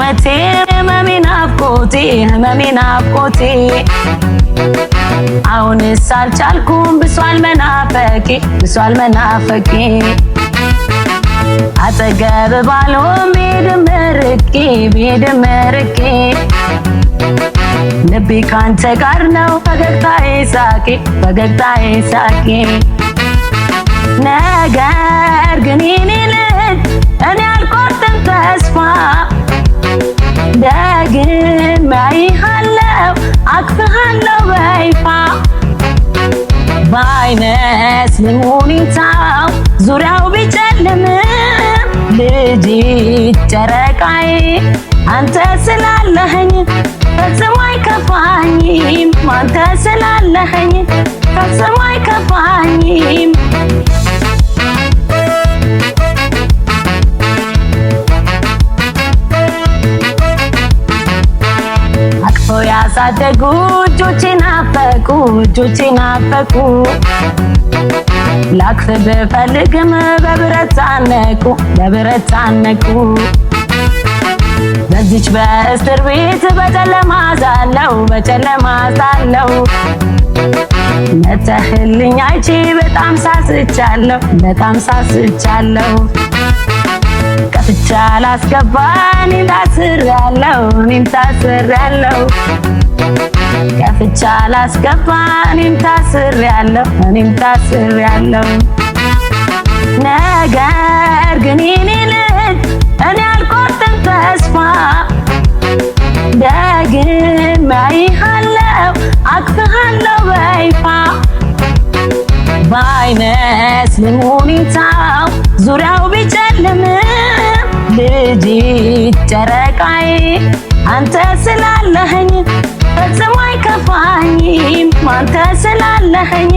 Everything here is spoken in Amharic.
ሕይወቴ ህመሜ ናፍቆቴ አሁንስ አልቻልኩም ብሷል መናፈቄ አጠገብ ባልሆን ብሄድም ርቄ ልቤ ካንተ ጋር ነው ፈገግታዬ ሳቄ ነገር ግን የኔ ልጅ እኔ አልቆርጥም ተስፋ ደግሜ አይሃለሁ አቅፍሃለሁ በይፋ ባይመስልም ሁኔታው ዙሪያው ቢጨልምም ልጅ ጨረቃዬ አንተ ስላለኸኝ ፈጽሞ አይከፋኝም አንተ ስላለኸኝ ፈጽሞ አይከፋኝም አቅፈው ያሳደጉ እጆቼ ናፈቁ ላቅፍ ብፈልግም በብረት ታነቁ በዚች በእስር ቤት በጨለማ ሳለው መተህልኝ አይቼ በጣም ሳስቻለሁ ከፍቻ ላስገባ እኔም ታስሬያለሁ ከፍቻ ላስገባ እኔም ታስሬያለሁ ነገር ግን የኔ ልጅ እኔ አልቆርጥም ተስፋ ደግሜ አይሃለሁ አቅፍሃለሁ በይፋ ባይመስልም ሁኔታው ዙሪያው ቢጨልምም ልጅ ጨረቃዬ አንተ ስላለኸኝ ፈጽሞ አይከፋኝም አንተ ስላለኸኝ